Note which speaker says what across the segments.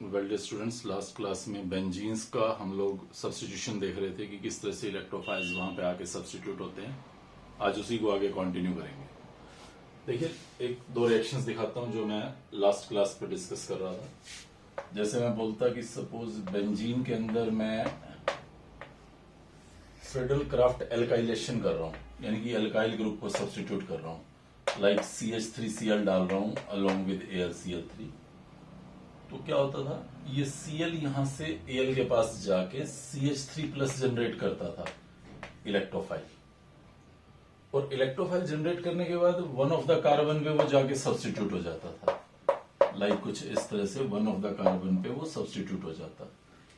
Speaker 1: Well dear students, last class में benzenes का हम लोग सब्स्टिट्यूशन देख रहे थे कि किस तरह से इलेक्ट्रोफाइल्स वहां पे आके सब्स्टिट्यूट होते हैं। आज उसी को आगे कंटिन्यू करेंगे। देखिए, एक दो रिएक्शंस दिखाता हूं जो मैं लास्ट क्लास पे डिस्कस कर रहा था। जैसे मैं बोलता कि सपोज बेंजीन के अंदर मैं फिडल क्राफ्ट एल्काइलेशन कर रहा हूं, यानी कि एल्काइल ग्रुप को सब्स्टिट्यूट कर रहा हूं, लाइक CH3Cl डाल रहा हूं अलोंग विद AlCl3। तो क्या होता था, ये Cl यहां से Al के पास जाके CH3+ जनरेट करता था इलेक्ट्रोफाइल, और इलेक्ट्रोफाइल जनरेट करने के बाद वन ऑफ द कार्बन पे वो जाके सब्स्टिट्यूट हो जाता था। लाइक कुछ इस तरह से वन ऑफ द कार्बन पे वो सब्स्टिट्यूट हो जाता,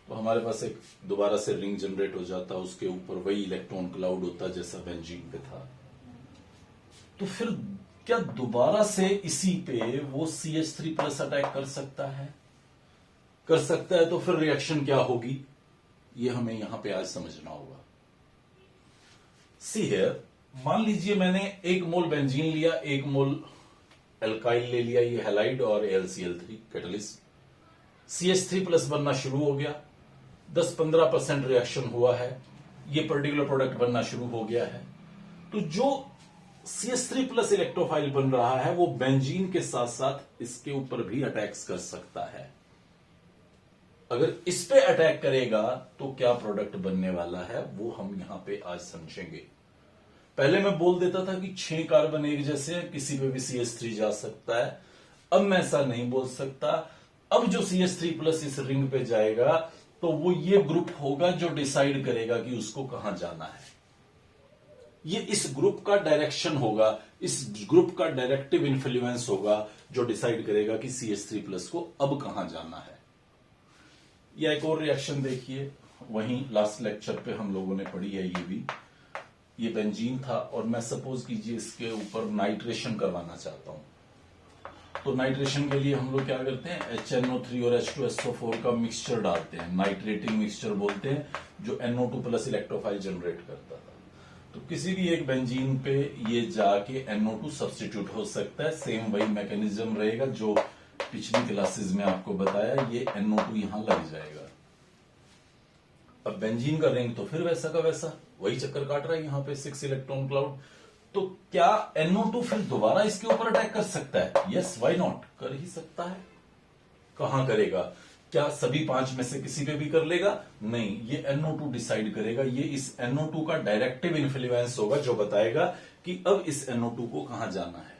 Speaker 1: तो हमारे पास एक दोबारा से रिंग जनरेट हो जाता, उसके ऊपर वही इलेक्ट्रॉन क्लाउड होता जैसा बेंजीन पे था। तो फिर क्या दोबारा से इसी पे वो CH3+ अटैक कर सकता है? कर सकता है, तो फिर रिएक्शन क्या होगी ये हमें यहां पे आज समझना होगा। सी हियर, मान लीजिए मैंने 1 मोल बेंजीन लिया, 1 मोल एल्काइल ले लिया, ये हैलाइड और AlCl3 कैटलिस्ट। CH3+ बनना शुरू हो गया, 10-15% रिएक्शन हुआ है, ये पर्टिकुलर प्रोडक्ट बनना शुरू हो गया है। तो जो CH3+ इलेक्ट्रोफाइल बन रहा है वो बेंजीन के साथ साथ इसके ऊपर भी अटैक्स कर सकता है। अगर इस पे अटैक करेगा तो क्या प्रोडक्ट बनने वाला है वो हम यहां पे आज समझेंगे। पहले मैं बोल देता था कि 6 कार्बन एक जैसे हैं, किसी पे भी CH3 जा सकता है। अब मैं ऐसा नहीं बोल सकता। अब जो CH3+ इस रिंग पे जाएगा तो वो ये ग्रुप होगा जो डिसाइड करेगा कि उसको कहां जाना है। ये इस ग्रुप का डायरेक्शन होगा, इस ग्रुप का डायरेक्टिव इन्फ्लुएंस होगा जो डिसाइड करेगा कि CH3+ को अब कहां जाना है। या एक और रिएक्शन देखिए, वहीं लास्ट लेक्चर पे हम लोगों ने पढ़ी है ये भी। ये बेंजीन था और मैं सपोज कीजिए इसके ऊपर नाइट्रेशन करवाना चाहता हूं। तो नाइट्रेशन के लिए हम लोग क्या करते हैं, HNO3 और H2SO4 का मिक्सचर डालते हैं, नाइट्रेटिंग मिक्सचर बोलते हैं, जो NO2+ इलेक्ट्रोफाइल जनरेट करता था। तो किसी भी एक बेंजीन पे ये जाके NO2 सब्स्टिट्यूट हो सकता है। सेम वही मैकेनिज्म रहेगा जो पिछली क्लासेस में आपको बताया, ये NO2 यहां लग जाएगा। अब बेंजीन का रिंग तो फिर वैसा का वैसा वही चक्कर काट रहा है, यहां पे 6 इलेक्ट्रॉन क्लाउड। तो क्या NO2 फिर दोबारा इसके ऊपर अटैक कर सकता है? यस, व्हाई नॉट, कर ही सकता है। कहां करेगा? क्या सभी 5 में से किसी पे भी कर लेगा? नहीं, ये NO2 डिसाइड करेगा। ये इस NO2 का डायरेक्टिव इन्फ्लुएंस होगा जो बताएगा कि अब इस NO2 को कहां जाना है।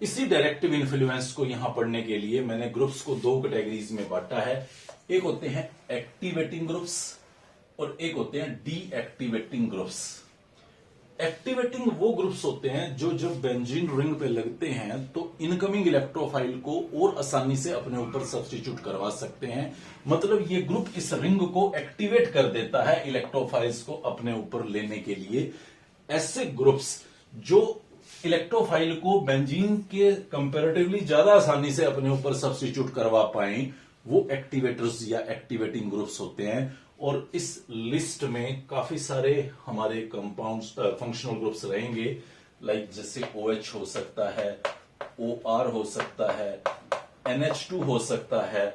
Speaker 1: इसी डायरेक्टिव इन्फ्लुएंस को यहां पढ़ने के लिए मैंने ग्रुप्स को 2 कैटेगरीज में बांटा है। एक होते हैं एक्टिवेटिंग ग्रुप्स और एक होते हैं डीएक्टिवेटिंग ग्रुप्स। एक्टिवेटिंग वो ग्रुप्स होते हैं जो जब बेंजीन रिंग पे लगते हैं तो इनकमिंग इलेक्ट्रोफाइल को और आसानी से अपने ऊपर सब्स्टिट्यूट करवा सकते हैं। मतलब ये ग्रुप इस रिंग को एक्टिवेट कर देता है इलेक्ट्रोफाइल्स को अपने ऊपर लेने के लिए। ऐसे ग्रुप्स जो इलेक्ट्रोफाइल को बेंजीन के कंपैरेटिवली ज्यादा आसानी से अपने ऊपर सब्स्टिट्यूट करवा पाए, वो एक्टिवेटर्स या एक्टिवेटिंग ग्रुप्स होते हैं। और इस लिस्ट में काफी सारे हमारे कंपाउंड्स फंक्शनल ग्रुप्स रहेंगे, लाइक जैसे OH हो सकता है, OR हो सकता है, NH2 हो सकता है,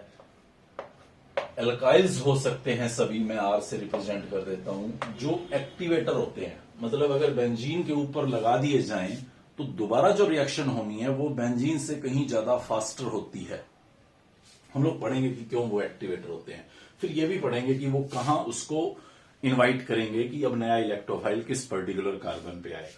Speaker 1: एल्काइल्स हो सकते हैं, सभी मैं R से रिप्रेजेंट कर देता हूं, जो एक्टिवेटर होते हैं। मतलब अगर बेंजीन के ऊपर लगा दिए जाएं तो दोबारा जो रिएक्शन होनी है वो बेंजीन से कहीं ज्यादा फास्टर होती है। हम लोग पढ़ेंगे कि क्यों वो एक्टिवेटर होते हैं। फिर ये भी पढ़ेंगे कि वो कहां उसको इनवाइट करेंगे कि अब नया इलेक्ट्रोफाइल किस पर्टिकुलर कार्बन पे आए।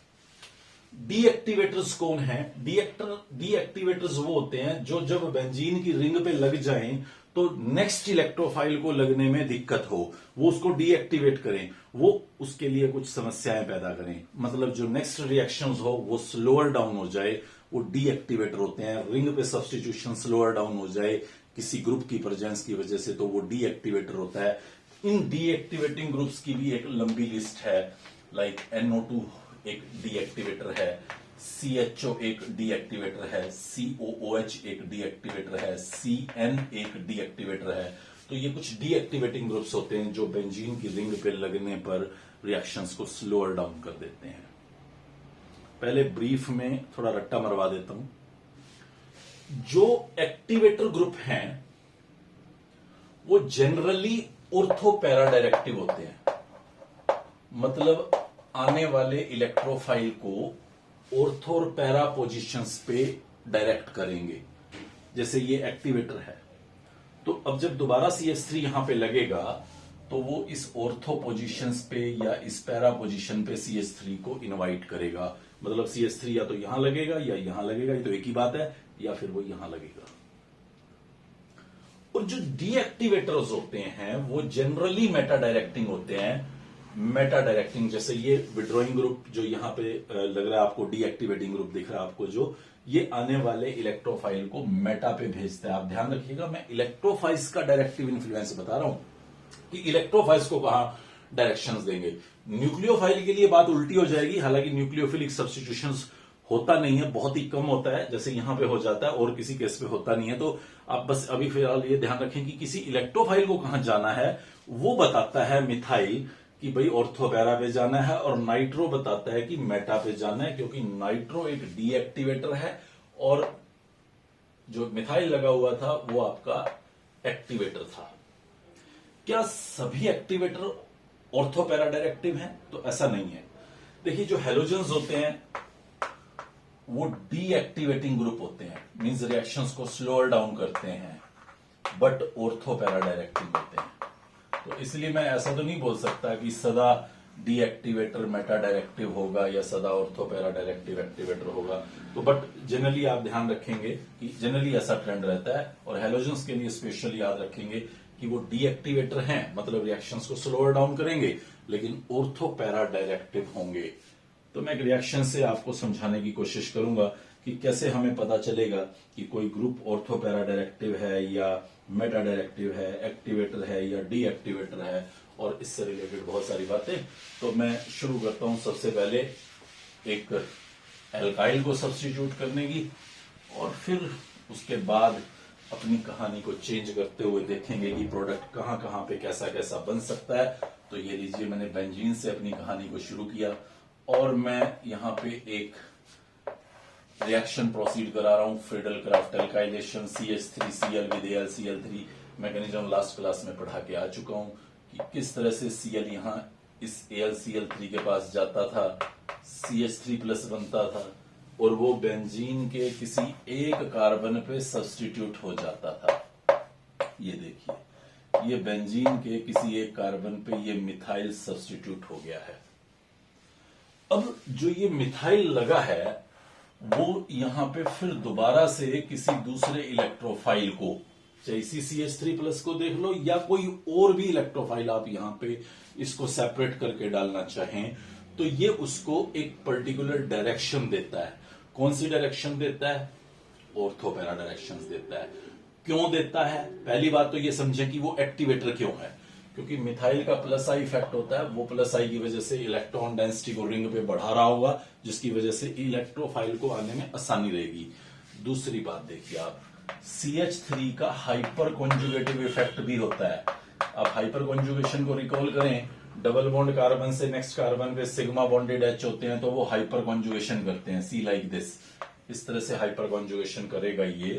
Speaker 1: डीएक्टिवेटर्स कौन है? डीएक्टिवेटर्स वो होते हैं जो जब बेंजीन की रिंग पे लग जाएं तो नेक्स्ट इलेक्ट्रोफाइल को लगने में दिक्कत हो, वो उसको डीएक्टिवेट करें, वो उसके लिए कुछ समस्याएं पैदा करें। मतलब जो नेक्स्ट रिएक्शंस हो वो स्लोअर डाउन हो जाए, वो डीएक्टिवेटर होते हैं। रिंग पे सब्स्टिट्यूशन स्लोअर डाउन हो जाए किसी ग्रुप की प्रेजेंस की वजह से, तो वो डीएक्टिवेटर होता है। इन डीएक्टिवेटिंग ग्रुप्स की भी एक लंबी लिस्ट है, लाइक NO2 एक डीएक्टिवेटर है, CHO एक डीएक्टिवेटर है, COOH एक डीएक्टिवेटर है, CN एक डीएक्टिवेटर है। तो ये कुछ डीएक्टिवेटिंग ग्रुप्स होते हैं जो बेंजीन की रिंग पे लगने पर रिएक्शंस को स्लोअर डाउन कर देते हैं। पहले ब्रीफ में थोड़ा रट्टा मरवा देता हूं। जो एक्टिवेटर ग्रुप हैं वो जनरली ऑर्थो पैरा डायरेक्टिव होते हैं, मतलब आने वाले इलेक्ट्रोफाइल को ऑर्थो और पैरा पोजीशंस पे डायरेक्ट करेंगे। जैसे ये एक्टिवेटर है, तो अब जब दोबारा CH3 यहां पे लगेगा तो वो इस ऑर्थो पोजीशंस पे या इस पैरा पोजीशन पे CH3 को इनवाइट करेगा। मतलब CH3 या तो यहां लगेगा या यहां लगेगा, ये तो एक ही बात है, या फिर वो यहां लगेगा। और जो डीएक्टिवेटर्स होते हैं वो जनरली मेटा डायरेक्टिंग होते हैं। मेटा डायरेक्टिंग जैसे ये विड्रॉइंग ग्रुप जो यहां पे लग रहा है आपको, डीएक्टिवेटिंग ग्रुप दिख रहा है आपको, जो ये आने वाले इलेक्ट्रोफाइल को मेटा पे भेजता है। आप ध्यान रखिएगा, मैं इलेक्ट्रोफाइल्स का डायरेक्टिव इन्फ्लुएंस बता रहा हूं कि इलेक्ट्रोफाइल्स को कहां डायरेक्शंस देंगे। न्यूक्लियोफाइल के लिए बात उल्टी हो जाएगी, हालांकि न्यूक्लियोफिलिक सब्स्टिट्यूशंस होता नहीं है, बहुत ही कम होता है, जैसे यहां पे हो जाता है और किसी केस पे होता नहीं है। तो आप बस अभी फिलहाल ये ध्यान रखें कि किसी इलेक्ट्रोफाइल को कहां जाना है वो बताता है मिथाइल कि भाई ऑर्थो पैरा पे जाना है, और नाइट्रो बताता है कि मेटा पे जाना है, क्योंकि नाइट्रो एक डीएक्टिवेटर है और जो मिथाइल लगा हुआ था वो आपका एक्टिवेटर था। क्या सभी एक्टिवेटर ऑर्थो पैरा डायरेक्टिव हैं? तो ऐसा नहीं है। देखिए, जो हेलोजेंस होते हैं वो डीएक्टिवेटिंग ग्रुप होते हैं, मींस रिएक्शंस को स्लोअर डाउन करते हैं, बट ऑर्थो पैरा डायरेक्टिव होते हैं। तो इसलिए मैं ऐसा तो नहीं बोल सकता कि सदा डीएक्टिवेटर मेटा डायरेक्टिव होगा या सदा ऑर्थो पैरा डायरेक्टिव एक्टिवेटर होगा। तो बट जनरली आप ध्यान रखेंगे कि जनरली ऐसा ट्रेंड रहता है, और हेलोजेंस के लिए स्पेशली याद रखेंगे कि वो डीएक्टिवेटर हैं, मतलब रिएक्शंस को स्लोअर डाउन करेंगे, लेकिन ऑर्थो पैरा डायरेक्टिव होंगे। तो मैं एक रिएक्शन से आपको समझाने की कोशिश करूंगा कि कैसे हमें पता चलेगा कि कोई ग्रुप ऑर्थो पैरा डायरेक्टिव है या मेटा डायरेक्टिव है, एक्टिवेटर है या डीएक्टिवेटर है, और इससे रिलेटेड बहुत सारी बातें। तो मैं शुरू करता हूं सबसे पहले एक एल्काइल को सब्स्टिट्यूट करने की, और फिर उसके बाद अपनी कहानी को चेंज करते हुए देखेंगे कि प्रोडक्ट कहां कहां पे कैसा कैसा बन सकता है। तो ये लीजिए, मैंने बेंजीन से अपनी कहानी को शुरू किया और मैं यहां पे एक रिएक्शन प्रोसीड करा रहा हूं, Friedel craft alkylation, CH3Cl with AlCl3 mechanism last class में पढ़ा के आ चुका हूं कि किस तरह से Cl यहां इस AlCl3 के पास जाता था, CH3+ बनता था और वो बेंजीन के किसी एक कार्बन पे सब्स्टिट्यूट हो जाता था। ये देखिए, ये बेंजीन के किसी एक कार्बन पे ये मिथाइल सब्स्टिट्यूट हो गया है। अब जो ये मिथाइल लगा है वो यहां पे फिर दोबारा से किसी दूसरे इलेक्ट्रोफाइल को, चाहे इसी CH3+ को देख लो या कोई और भी इलेक्ट्रोफाइल आप यहां पे इसको सेपरेट करके डालना चाहें, तो ये उसको एक पर्टिकुलर डायरेक्शन देता है। कौन सी डायरेक्शन देता है? ऑर्थो पैरा डायरेक्शंस देता है। क्यों देता है? पहली बात तो ये समझें कि वो एक्टिवेटर क्यों है, क्योंकि मिथाइल का +I इफेक्ट होता है, वो +I की वजह से इलेक्ट्रॉन डेंसिटी को रिंग पे बढ़ा रहा होगा, जिसकी वजह से इलेक्ट्रोफाइल को आने में आसानी रहेगी। दूसरी बात देखिए आप, CH3 का हाइपर कॉन्जुगेटिव इफेक्ट भी होता है। आप हाइपर कॉन्जुगेशन को रिकॉल करें, डबल बॉन्ड कार्बन से नेक्स्ट कार्बन पे सिग्मा बॉन्डेड H होते हैं, तो वो हाइपर कॉन्जुगेशन करते हैं, सी लाइक दिस, इस तरह से हाइपर कॉन्जुगेशन करेगा ये।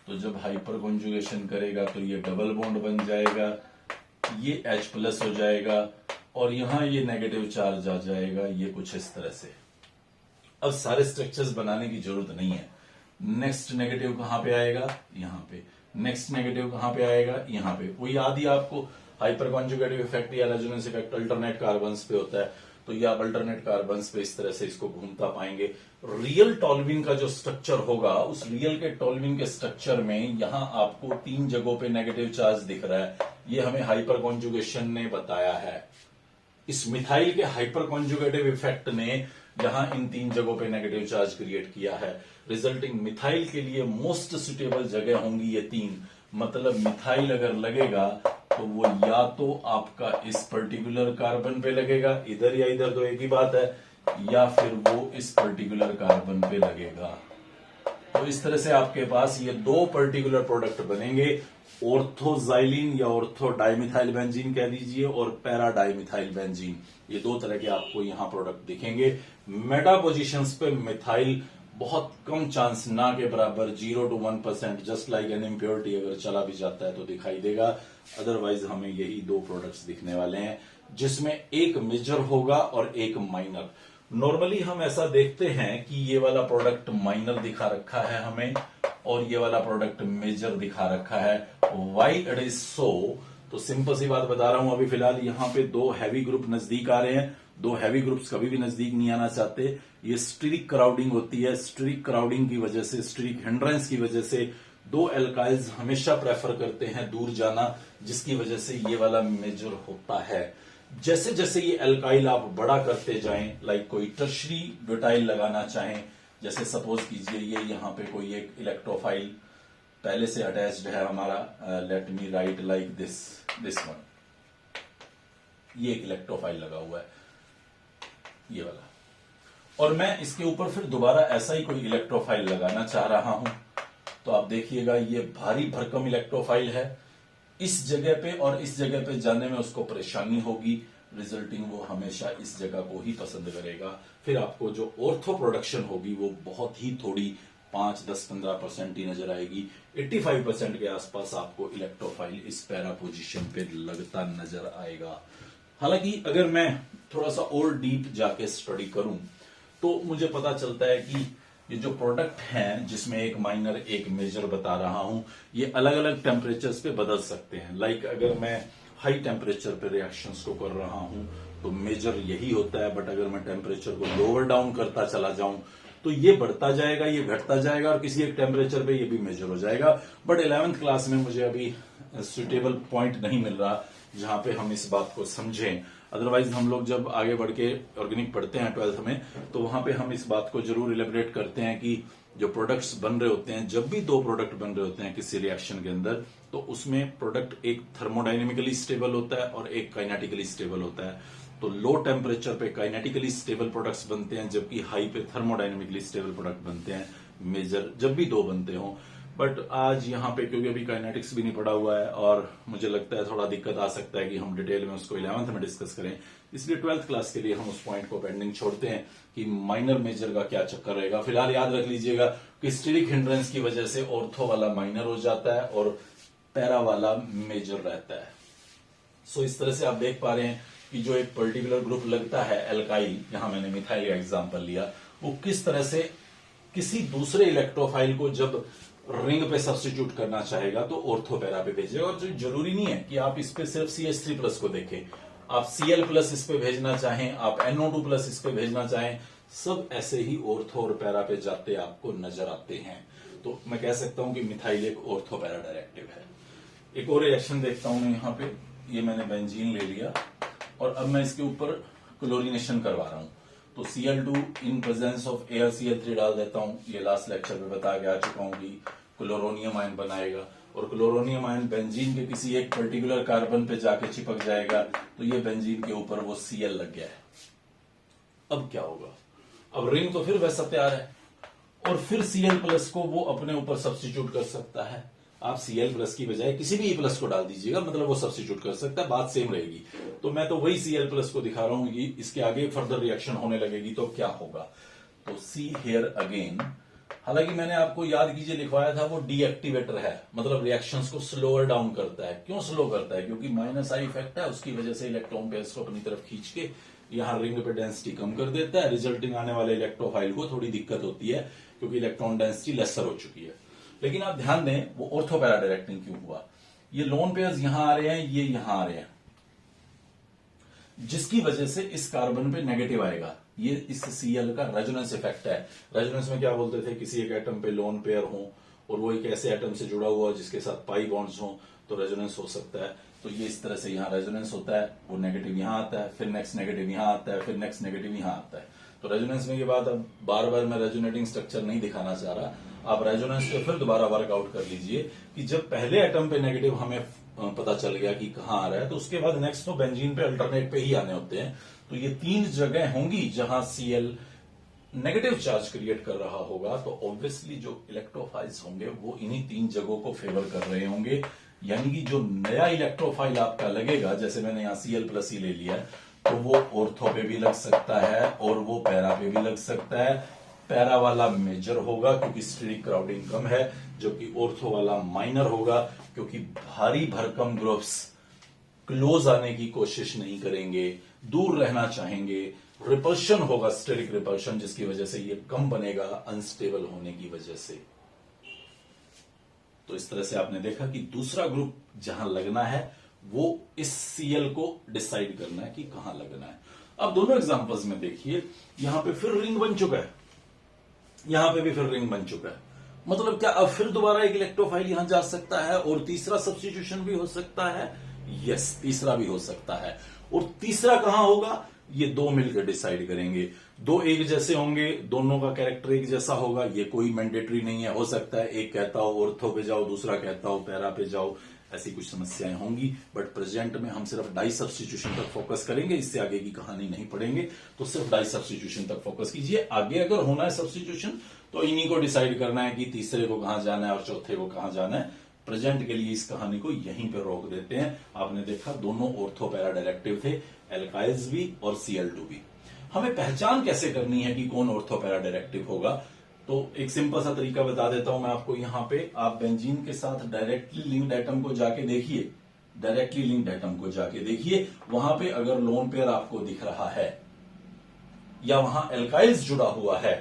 Speaker 1: तो जब हाइपर कॉन्जुगेशन करेगा तो ये डबल बॉन्ड बन जाएगा, ये H+ हो जाएगा और यहां ये नेगेटिव चार्ज आ जाएगा, ये कुछ इस तरह से। अब सारे स्ट्रक्चर्स बनाने की जरूरत नहीं है। नेक्स्ट नेगेटिव कहां पे आएगा? यहां पे। नेक्स्ट नेगेटिव कहां पे आएगा? यहां पे। वो याद ही आपको, हाइपर कॉन्जुगेटिव इफेक्ट या रेजोनेंस इफेक्ट अल्टरनेट कार्बन्स पे होता है, तो ये आप अल्टरनेट कार्बन्स पे इस तरह से इसको घूमता पाएंगे। रियल टॉल्विन का जो स्ट्रक्चर होगा, उस रियल के टॉल्विन के स्ट्रक्चर में यहां आपको 3 जगहों पे नेगेटिव चार्ज दिख रहा है, ये हमें हाइपर कॉन्जुगेशन ने बताया है। इस मिथाइल के हाइपर कॉन्जुगेटिव इफेक्ट ने यहां इन 3 जगहों पे नेगेटिव चार्ज क्रिएट किया है, रिजल्टिंग मिथाइल के लिए मोस्ट सुटेबल जगह होंगी ये 3। मतलब मिथाइल अगर लगेगा तो वो या तो आपका इस पर्टिकुलर कार्बन पे लगेगा, इधर या इधर तो एक ही बात है, या फिर वो इस पर्टिकुलर कार्बन पे लगेगा। तो इस तरह से आपके पास ये 2 पर्टिकुलर प्रोडक्ट बनेंगे, ऑर्थोजाइलिन या ऑर्थो डाइमिथाइल बेंजीन कह दीजिए और पैरा डाइमिथाइल बेंजीन। ये 2 तरह के आपको यहां प्रोडक्ट दिखेंगे। मेटा पोजीशंस पे मिथाइल बहुत कम चांस, ना के बराबर 0 to 1%, just like an impurity अगर चला भी जाता है तो दिखाई देगा। अदरवाइज हमें यही दो प्रोडक्ट्स दिखने वाले हैं जिसमें एक मेजर होगा और एक माइनर। नॉर्मली हम ऐसा देखते हैं कि ये वाला प्रोडक्ट माइनर दिखा रखा है हमें और ये वाला प्रोडक्ट मेजर दिखा रखा है। Why it is so? तो सिंपल सी बात बता रहा हूं। अभी फिलहाल यहां पे दो हैवी ग्रुप नजदीक आ रहे हैं। दो हैवी ग्रुप्स कभी भी नजदीक नहीं आना चाहते। ये स्टीरिक क्राउडिंग होती है। स्टीरिक क्राउडिंग की वजह से, स्टीरिक हिंड्रेंस की वजह से दो एल्काइल्स हमेशा प्रेफर करते हैं दूर जाना, जिसकी वजह से ये वाला मेजर होता है। जैसे जैसे ये एल्काइल आप बड़ा करते जाएं, लाइक कोई टर्शरी ब्यूटाइल लगाना चाहें, जैसे सपोज कीजिए ये यहां पे कोई एक इलेक्ट्रोफाइल पहले से अटैच्ड है हमारा, let me right like this one, ये एक इलेक्ट्रोफाइल लगा हुआ है ये वाला, और मैं इसके ऊपर फिर दोबारा ऐसा ही कोई इलेक्ट्रोफाइल लगाना चाह रहा हूं। तो आप देखिएगा ये भारी भरकम इलेक्ट्रोफाइल है। इस जगह पे और इस जगह पे जाने में उसको परेशानी होगी, रिजल्टिंग वो हमेशा इस जगह को ही पसंद करेगा। फिर आपको जो ऑर्थो प्रोडक्शन होगी वो बहुत ही थोड़ी 5, 10, 15% ही नजर आएगी। 85% के आसपास आपको इलेक्ट्रोफाइल इस पैरा पोजीशन पे लगता नजर आएगा। हालांकि अगर मैं थोड़ा सा और डीप जाके स्टडी करूं तो मुझे पता चलता है कि ये जो प्रोडक्ट हैं जिसमें एक माइनर एक मेजर बता रहा हूं, ये अलग अलग टेम्परेचर्स पे बदल सकते हैं। लाइक अगर मैं हाई टेम्परेचर पे रिएक्शंस को कर रहा हूं तो मेजर यही होता है, बट अगर मैं टेम्परेचर को लोअर डाउन करता चला जाऊं तो ये बढ़ता जाएगा, ये घटता जाएगा और किसी एक टेम्परेचर पे ये भी मेजर हो जाएगा। बट 11th क्लास में मुझे अभी सुटेबल पॉइंट नहीं मिल रहा जहां पे हम इस बात को समझें। अदरवाइज हम लोग जब आगे बढ़ के ऑर्गेनिक पढ़ते हैं 12th में, तो वहां पे हम इस बात को जरूर इलेबरेट करते हैं कि जो प्रोडक्ट्स बन रहे होते हैं, जब भी दो प्रोडक्ट बन रहे होते हैं किसी रिएक्शन के अंदर, तो उसमें प्रोडक्ट एक थर्मोडाइनेमिकली स्टेबल होता है और एक काइनेटिकली स्टेबल होता है। तो लो टेम्परेचर पे काइनेटिकली स्टेबल प्रोडक्ट्स बनते हैं, जबकि हाई पे थर्मोडाइनेमिकली स्टेबल प्रोडक्ट बनते हैं, मेजर जब भी दो बनते हों। बट आज यहाँ पे क्योंकि अभी काइनेटिक्स भी नहीं पढ़ा हुआ है और मुझे लगता है थोड़ा दिक्कत आ सकता है कि हम डिटेल में उसको 11th में डिस्कस करें, इसलिए 12th क्लास के लिए हम उस पॉइंट को पेंडिंग छोड़ते हैं कि माइनर मेजर का क्या चक्कर रहेगा। फिलहाल याद रख लीजिएगा कि स्टीरिक हिंड्रेंस की वजह से ऑर्थो वाला माइनर हो जाता है और पैरा वाला मेजर रहता है। सो इस तरह से आप देख पा रहे हैं कि जो एक पर्टिकुलर ग्रुप लगता है एल्काइल, यहां मैंने मिथाइल का एग्जाम्पल लिया, वो किस तरह से किसी दूसरे इलेक्ट्रोफाइल को जब रिंग पे सब्स्टिट्यूट करना चाहेगा तो ऑर्थो पैरा पे भेजेगा। और जो जरूरी नहीं है कि आप इस पे सिर्फ CH3+ को देखें, आप Cl+ इस पे भेजना चाहें, आप NO2+ इस पे भेजना चाहें, सब ऐसे ही ऑर्थो और पैरा पे जाते आपको नजर आते हैं। तो मैं कह सकता हूं कि मिथाइल एक ऑर्थो पैरा डायरेक्टिव है। एक और रिएक्शन देखता हूं मैं यहाँ पे, ये मैंने बेंजीन ले लिया और अब मैं इसके ऊपर क्लोरीनेशन करवा रहा हूं। तो Cl2 in presence of ArCl3 डाल देता हूं। ये लास्ट लेक्चर में बता के आ चुका हूं कि क्लोरोनियम आयन बनाएगा और क्लोरोनियम आयन बेंजीन के किसी एक पर्टिकुलर कार्बन पे जाके चिपक जाएगा, तो ये बेंजीन के ऊपर वो Cl लग गया है। अब क्या होगा? अब रिंग तो फिर वैसा तैयार है और फिर Cl+ को वो अपने ऊपर सब्स्टिट्यूट कर सकता है। आप Cl+ की बजाय किसी भी E+ को डाल दीजिएगा, मतलब वो सब्स्टिट्यूट कर सकता है, बात सेम रहेगी। तो मैं तो वही Cl+ को दिखा रहा हूं कि इसके आगे फर्दर रिएक्शन होने लगेगी तो क्या होगा। तो सी हियर अगेन, हालांकि मैंने आपको याद कीजिए लिखवाया था वो डीएक्टिवेटर है, मतलब रिएक्शंस को स्लोअर डाउन करता है। क्यों स्लो करता है? क्योंकि -I इफेक्ट है, उसकी वजह से इलेक्ट्रॉन पेयर्स को अपनी तरफ खींच के यहां रिंग पे डेंसिटी कम कर देता है। रिजल्टिंग आने वाले इलेक्ट्रोफाइल को थोड़ी दिक्कत होती है क्योंकि इलेक्ट्रॉन डेंसिटी लेसर हो चुकी है। लेकिन आप ध्यान दें वो ऑर्थो पैरा डायरेक्टिंग क्यों हुआ। ये लोन पेयर्स यहां आ रहे हैं, ये यहां आ रहे हैं, जिसकी वजह से इस कार्बन पे नेगेटिव आएगा। ये इस Cl का रेजोनेंस इफेक्ट है। रेजोनेंस में क्या बोलते थे, किसी एक एटम पे लोन पेयर हो और वो एक ऐसे एटम से जुड़ा हुआ जिसके साथ पाई बॉन्ड्स हो तो रेजोनेंस हो सकता है। तो ये इस तरह से यहाँ रेजोनेंस होता है, वो नेगेटिव यहां आता है, फिर नेक्स्ट नेगेटिव यहां आता है, फिर नेक्स्ट नेगेटिव यहां आता है। तो रेजोनेंस में ये बात, अब बार बार मैं रेजोनेटिंग स्ट्रक्चर नहीं दिखाना चाह रहा, आप रेजोनेंस पे फिर दोबारा वर्कआउट कर लीजिए कि जब पहले एटम पे नेगेटिव हमें पता चल गया कि कहां आ रहा है, तो उसके बाद नेक्स्ट तो बेंजीन पे अल्टरनेट पे ही आने होते हैं। तो ये 3 जगह होंगी जहां Cl नेगेटिव चार्ज क्रिएट कर रहा होगा, तो ऑब्वियसली जो इलेक्ट्रोफाइल्स होंगे वो इन्हीं 3 जगहों को फेवर कर रहे होंगे। यानी कि जो नया इलेक्ट्रोफाइल आपका लगेगा, जैसे मैंने यहाँ Cl+ ही ले लिया, तो वो ऑर्थो पे भी लग सकता है और वो पैरा पे भी लग सकता है। पैरा वाला मेजर होगा क्योंकि स्टेरिक क्राउडिंग कम है, जबकि ऑर्थो वाला माइनर होगा क्योंकि भारी भरकम ग्रुप्स क्लोज आने की कोशिश नहीं करेंगे, दूर रहना चाहेंगे। रिपल्शन होगा, स्टेरिक रिपल्शन, जिसकी वजह से ये कम बनेगा अनस्टेबल होने की वजह से। तो इस तरह से आपने देखा कि दूसरा ग्रुप जहां लगना है वो इस सीएल को डिसाइड करना है कि कहां लगना है। अब दोनों एग्जांपल्स में देखिए, यहां पे फिर रिंग बन चुका है, यहां पे भी फिर रिंग बन चुका है। मतलब क्या अब फिर दोबारा एक इलेक्ट्रोफाइल यहां जा सकता है और तीसरा सब्स्टिट्यूशन भी हो सकता है? यस, तीसरा भी हो सकता है। और तीसरा कहां होगा ये दो मिलकर डिसाइड करेंगे। दो एक जैसे होंगे, दोनों का कैरेक्टर एक जैसा होगा, ये कोई मैंडेटरी नहीं है। हो सकता है एक कहता हो ऑर्थो पे जाओ, दूसरा कहता हो पैरा पे जाओ, ऐसी कुछ समस्याएं होंगी। बट प्रेजेंट में हम सिर्फ डाई सब्स्टिट्यूशन तक फोकस करेंगे, इससे आगे की कहानी नहीं पढ़ेंगे। तो सिर्फ डाई सब्स्टिट्यूशन तक फोकस कीजिए। आगे अगर होना है सब्स्टिट्यूशन तो इन्हीं को डिसाइड करना है कि तीसरे को कहां जाना है और चौथे को कहां जाना है। प्रेजेंट के लिए इस कहानी को यहीं पे रोक देते हैं। आपने देखा दोनों ऑर्थो पैरा डायरेक्टिव थे, एल्काइल्स भी और Cl2 भी। हमें पहचान कैसे करनी है कि कौन ऑर्थो पैरा डायरेक्टिव होगा? तो एक सिंपल सा तरीका बता देता हूं मैं आपको। यहां पे आप बेंजीन के साथ डायरेक्टली लिंक्ड एटम को जाके देखिए, डायरेक्टली लिंक्ड एटम को जाके देखिए, वहां पे अगर लोन पेयर आपको दिख रहा है या वहां एल्काइल्स जुड़ा हुआ है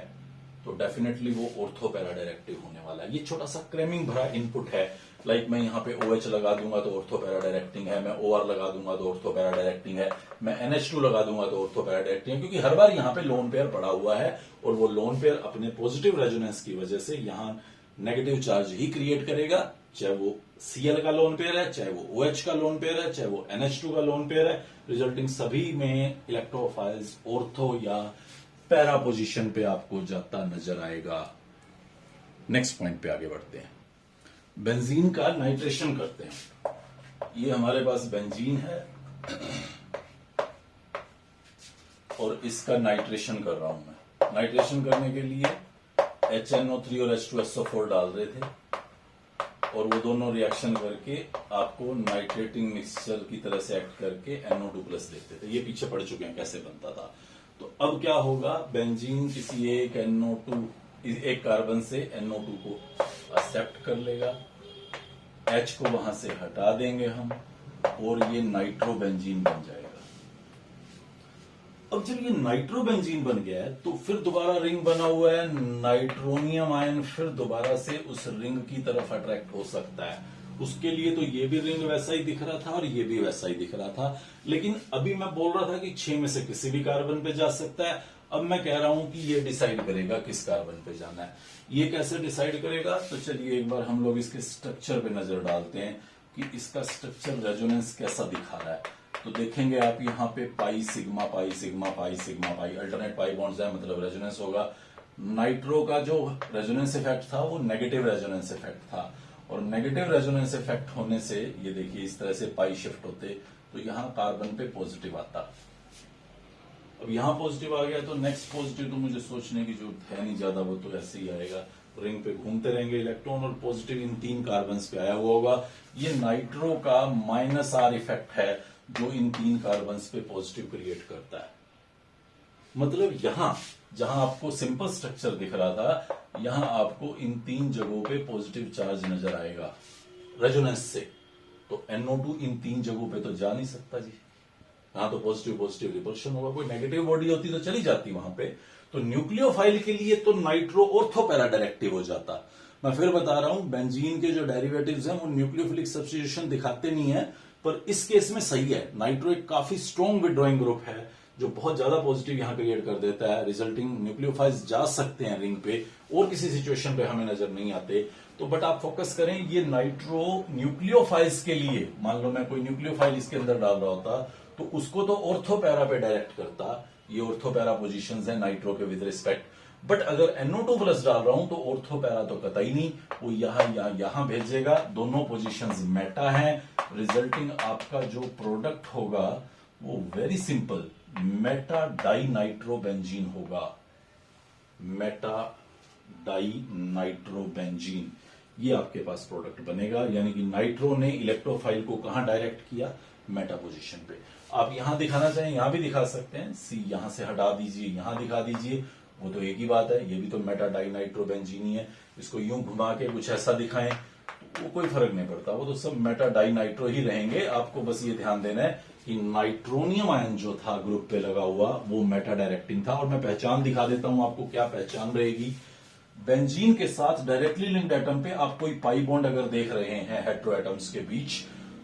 Speaker 1: तो डेफिनेटली वो ऑर्थो पैरा डायरेक्टिव होने वाला है। ये छोटा सा क्रेमिंग भरा इनपुट है। लाइक मैं यहां पे OH लगा दूंगा तो ऑर्थो पैरा डायरेक्टिंग है, मैं OR लगा दूंगा तो ऑर्थो पैरा डायरेक्टिंग है, मैं NH2 लगा दूंगा तो ऑर्थो पैरा डायरेक्टिंग है, क्योंकि हर बार यहां पे लोन पेयर पड़ा हुआ है और वो लोन पेयर अपने पॉजिटिव रेजोनेंस की वजह से यहां नेगेटिव चार्ज ही क्रिएट करेगा, चाहे वो Cl का लोन पेयर है, चाहे वो OH का लोन पेयर है, चाहे वो NH2 का लोन पेयर है। रिजल्टिंग सभी में इलेक्ट्रोफाइल्स ऑर्थो या पैरा पोजीशन पे आपको जाता नजर आएगा। नेक्स्ट पॉइंट पे आगे बढ़ते हैं। बेंजीन का नाइट्रेशन करते हैं। ये हमारे पास बेंजीन है और इसका नाइट्रेशन कर रहा हूं मैं। नाइट्रेशन करने के लिए HNO3 और H2SO4 डाल रहे थे और वो दोनों रिएक्शन करके आपको नाइट्रेटिंग मिक्सचर की तरह से एक्ट करके NO2+ देते थे। ये पीछे पड़ चुके हैं कैसे बनता था। तो अब क्या होगा, बेंजीन किसी एक कार्बन से NO2 को एक्सेप्ट कर लेगा, H को वहां से हटा देंगे हम और ये नाइट्रोबेंजीन बन जाएगा। अब जब ये नाइट्रोबेंजीन बन गया है तो फिर दोबारा रिंग बना हुआ है, नाइट्रोनियम आयन फिर दोबारा से उस रिंग की तरफ अट्रैक्ट हो सकता है। उसके लिए तो ये भी रिंग वैसा ही दिख रहा था और ये भी वैसा ही दिख रहा था, लेकिन अभी मैं बोल रहा था कि 6 में से किसी भी कार्बन पे जा सकता है। अब मैं कह रहा हूं कि ये डिसाइड करेगा किस कार्बन पे जाना है। ये कैसे डिसाइड करेगा? तो चलिए एक बार हम लोग इसके स्ट्रक्चर पे नजर डालते हैं कि इसका स्ट्रक्चर रेजोनेंस कैसा दिखा रहा है। तो देखेंगे आप यहाँ पे pi sigma pi sigma pi sigma pi alternate pi bonds है, मतलब रेजोनेंस होगा। नाइट्रो का जो रेजोनेंस इफेक्ट था वो नेगेटिव रेजोनेंस इफेक्ट था और नेगेटिव रेजोनेंस इफेक्ट होने से ये देखिए इस तरह से पाई शिफ्ट होते तो यहां कार्बन पे पॉजिटिव आता। अब यहां पॉजिटिव आ गया तो नेक्स्ट पॉजिटिव तो मुझे सोचने की जरूरत है नहीं ज्यादा, वो तो ऐसे ही आएगा। रिंग पे घूमते रहेंगे इलेक्ट्रॉन और पॉजिटिव इन 3 कार्बन पे आया हुआ होगा। ये नाइट्रो का -R इफेक्ट है जो इन 3 कार्बन पे पॉजिटिव क्रिएट करता है। मतलब यहां जहां आपको सिंपल स्ट्रक्चर दिख रहा था, यहां आपको इन 3 जगहों पे पॉजिटिव चार्ज नजर आएगा रेजोनेंस से। तो NO2 इन 3 जगहों पे तो जा नहीं सकता जी। यहां तो पॉजिटिव पॉजिटिव रिपल्शन होगा, कोई नेगेटिव बॉडी होती तो चली जाती वहां पे। तो न्यूक्लियोफाइल के लिए तो नाइट्रो ऑर्थो पैरा डायरेक्टिव हो जाता। मैं फिर बता रहा हूं, बेंजीन के जो डेरिवेटिव्स हैं वो न्यूक्लियोफिलिक सब्स्टिट्यूशन दिखाते नहीं है, पर इस केस में सही है। नाइट्रो एक काफी स्ट्रॉन्ग विड्रॉइंग ग्रुप है जो बहुत ज्यादा पॉजिटिव यहां क्रिएट कर देता है। रिजल्टिंग न्यूक्लियोफाइल्स जा सकते हैं रिंग पे और किसी सिचुएशन पे हमें नजर नहीं आते। तो बट आप फोकस करें ये नाइट्रो न्यूक्लियोफाइल्स के लिए। मान लो मैं कोई न्यूक्लियोफाइल इसके अंदर डाल रहा होता तो उसको तो ऑर्थो पैरा पे डायरेक्ट करता। ये ऑर्थो पैरा पोजीशंस है नाइट्रो के विद रिस्पेक्ट। बट अगर NO2+ डाल रहा हूं तो ऑर्थो पैरा तो कतई नहीं, वो यहां भेजेगा। दोनों पोजीशंस मेटा हैं। रिजल्टिंग आपका जो प्रोडक्ट होगा वो very simple meta di nitrobenzene होगा। मेटा डाई नाइट्रोबेंजीन ये आपके पास प्रोडक्ट बनेगा। यानी कि नाइट्रो ने इलेक्ट्रोफाइल को कहां डायरेक्ट किया? मेटा पोजीशन पे। आप यहां दिखाना चाहें यहां भी दिखा सकते हैं, C यहां से हटा दीजिए, यहां दिखा दीजिए वो तो एक ही बात है, ये भी तो मेटा डाई नाइट्रोबेंजीन ही है। इसको यूं घुमा के कुछ ऐसा दिखाएं वो कोई फर्क नहीं पड़ता, वो तो सब मेटा डाई नाइट्रो ही रहेंगे। आपको बस ये ध्यान देना है कि नाइट्रोनियम आयन जो था ग्रुप पे लगा हुआ वो मेटा डायरेक्टिंग था। और मैं पहचान दिखा देता हूं आपको, क्या पहचान रहेगी। बेंजीन के साथ डायरेक्टली लिंक्ड एटम पे आप कोई पाई बॉन्ड अगर देख रहे हैं हेटेरो एटम्स के बीच,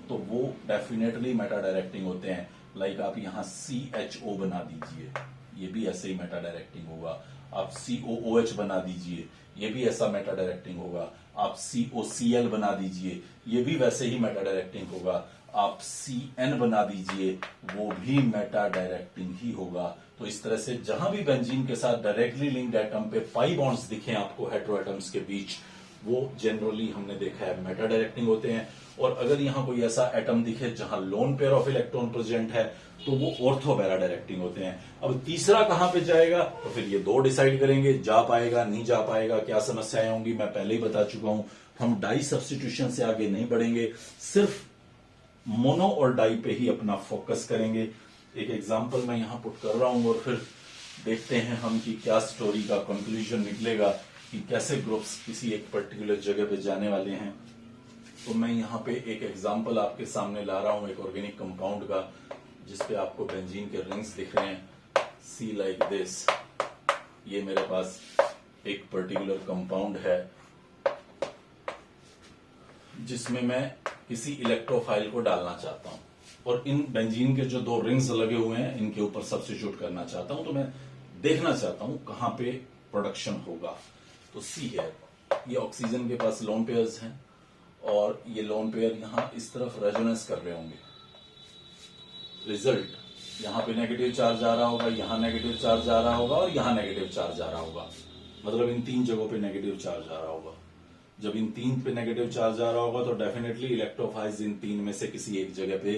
Speaker 1: तो वो डेफिनेटली मेटा डायरेक्टिंग होते हैं। लाइक आप यहां CHO बना दीजिए, ये भी ऐसे ही मेटा डायरेक्टिंग होगा। आप COOH बना दीजिए, ये भी ऐसा मेटा डायरेक्टिंग होगा। आप COCl बना दीजिए, ये भी वैसे ही मेटा डायरेक्टिंग होगा। आप CN बना दीजिए, वो भी मेटा डायरेक्टिंग ही होगा। तो इस तरह से जहां भी बेंजीन के साथ डायरेक्टली लिंक्ड एटम पे पाई बॉन्ड्स दिखे आपको हेटेरो एटम्स के बीच, वो जनरली हमने देखा है मेटा डायरेक्टिंग होते हैं। और अगर यहां कोई ऐसा एटम दिखे जहां lone pair of electron present है, तो वो ऑर्थो पैरा डायरेक्टिंग होते हैं। अब तीसरा कहां पे जाएगा, तो फिर ये दो डिसाइड करेंगे, जा पाएगा नहीं जा पाएगा, क्या समस्याएं होंगी, मैं पहले ही बता चुका हूं। हम डाई सब्स्टिट्यूशन से आगे नहीं बढ़ेंगे, सिर्फ मोनो और डाई पे ही अपना फोकस करेंगे। एक एग्जांपल मैं यहां पुट कर रहा हूं और फिर देखते हैं हम कि क्या स्टोरी का कंक्लूजन निकलेगा कि कैसे ग्रुप्स किसी एक पर्टिकुलर जगह पे जाने वाले हैं। तो मैं यहां पे एक एग्जांपल आपके सामने ला रहा हूं एक ऑर्गेनिक कंपाउंड का, जिसपे आपको बेंजीन के रिंग्स दिख रहे हैं, सी लाइक दिस। ये मेरे पास एक पर्टिकुलर कंपाउंड है जिसमें मैं किसी इलेक्ट्रोफाइल को डालना चाहता हूं और इन बेंजीन के जो दो रिंग्स लगे हुए हैं इनके ऊपर सब्स्टिट्यूट करना चाहता हूं। तो मैं देखना चाहता हूं कहां पे प्रोडक्शन होगा। तो सी है, ये ऑक्सीजन के पास लोन पेयर्स हैं और ये लोन पेयर यहां इस तरफ रेजोनेंस कर रहे होंगे। रिजल्ट यहां पे नेगेटिव चार्ज आ रहा होगा, यहां नेगेटिव चार्ज आ रहा होगा और यहां नेगेटिव चार्ज आ रहा होगा। मतलब इन तीन जगहों पे नेगेटिव चार्ज आ रहा होगा। जब इन तीन पे नेगेटिव चार्ज आ रहा होगा तो डेफिनेटली इलेक्ट्रोफाइल्स इन तीन में से किसी एक जगह पे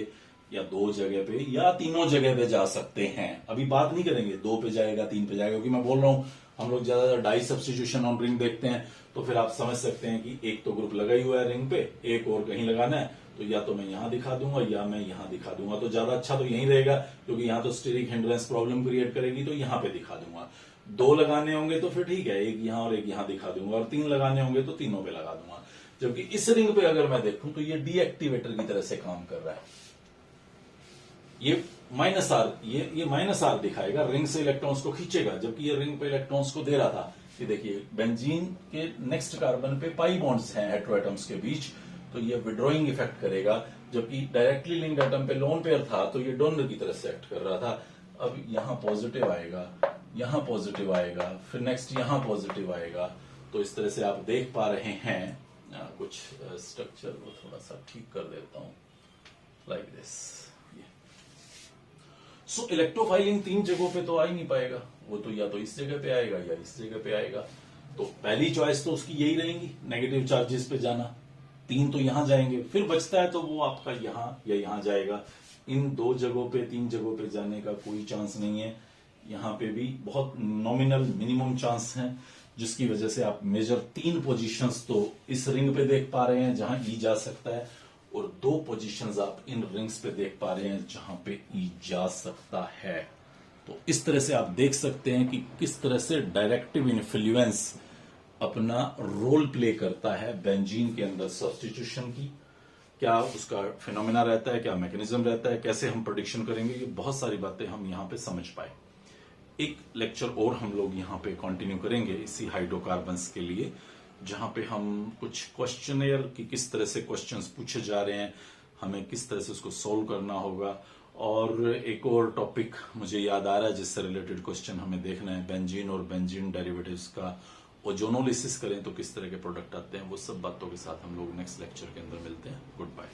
Speaker 1: या दो जगह पे या तीनों जगह पे जा सकते हैं। अभी बात नहीं करेंगे दो पे जाएगा तीन पे जाएगा, क्योंकि मैं बोल रहा हूं हम लोग ज्यादातर डाई सब्स्टिट्यूशन ऑन रिंग देखते हैं। तो फिर आप समझ सकते हैं कि एक तो ग्रुप लगा ही हुआ है रिंग पे, एक और कहीं लगाना है, तो या तो मैं यहां दिखा दूंगा या मैं यहां दिखा दूंगा। तो ज्यादा अच्छा तो यहीं रहेगा, क्योंकि यहां तो स्टेरिक हिंड्रेंस प्रॉब्लम क्रिएट करेगी, तो यहां पे दिखा दूंगा। दो लगाने होंगे तो फिर ठीक है, एक यहां और एक यहां दिखा दूंगा, और तीन लगाने होंगे तो तीनों पे लगा दूंगा। जबकि इस रिंग पे अगर मैं देखूं तो ये डीएक्टिवेटर की तरह से काम कर रहा है। ये माइनस आर, ये माइनस आर दिखाएगा, रिंग से इलेक्ट्रॉन्स को खींचेगा, जबकि ये रिंग पे इलेक्ट्रॉन्स को दे रहा था। कि देखिए बेंजीन के नेक्स्ट कार्बन पे पाई बॉन्ड्स हैं हेटेरो एटम्स के बीच, तो ये विड्रॉइंग इफेक्ट करेगा। जबकि डायरेक्टली लिंक्ड एटम पे लोन पेयर था तो ये डोनर की तरह से एक्ट कर रहा था। अब यहां पॉजिटिव आएगा, यहां पॉजिटिव आएगा, फिर नेक्स्ट यहां पॉजिटिव आएगा। तो इस तरह से आप देख पा रहे हैं कुछ स्ट्रक्चर को थोड़ा सा ठीक कर देता हूं, लाइक दिस। सो इलेक्ट्रोफाइलिंग तीन जगहों पे तो आ ही नहीं पाएगा, वो तो या तो इस जगह पे आएगा या इस जगह पे आएगा। तो पहली चॉइस तो उसकी यही रहेगी, नेगेटिव चार्जेस पे जाना। तीन तो यहां जाएंगे, फिर बचता है तो वो आपका यहां या यहां जाएगा। इन दो जगहों पे तीन जगहों पे जाने का कोई चांस नहीं है। यहां पे भी बहुत नॉमिनल मिनिमम चांस है, जिसकी वजह से आप मेजर तीन पोजीशंस तो इस रिंग पे देख पा रहे हैं जहां ई जा सकता है, और दो पोजीशंस आप इन रिंग्स पे देख पा रहे हैं जहां पे ई जा सकता है। तो इस तरह से आप देख सकते हैं कि किस तरह से डायरेक्टिव इन्फ्लुएंस अपना रोल प्ले करता है बेंजीन के अंदर सब्स्टिट्यूशन की। क्या उसका फिनोमेना रहता है, क्या मैकेनिज्म रहता है, कैसे हम प्रेडिक्शन करेंगे, ये बहुत सारी बातें हम यहां पे समझ पाए। एक लेक्चर और हम लोग यहां पे कंटिन्यू करेंगे इसी हाइड्रोकार्बन्स के लिए, जहां पे हम कुछ क्वेश्चनेयर की किस तरह से क्वेश्चंस पूछे जा रहे हैं, हमें किस तरह से उसको सोल्व करना होगा। और एक और टॉपिक मुझे याद आ रहा है जिससे रिलेटेड क्वेश्चन हमें देखना है, बेंजीन और बेंजीन डेरिवेटिव्स का ओजोनोलिसिस करें तो किस तरह के प्रोडक्ट आते हैं। वो सब बातों के साथ हम लोग नेक्स्ट लेक्चर के अंदर मिलते हैं। Good bye.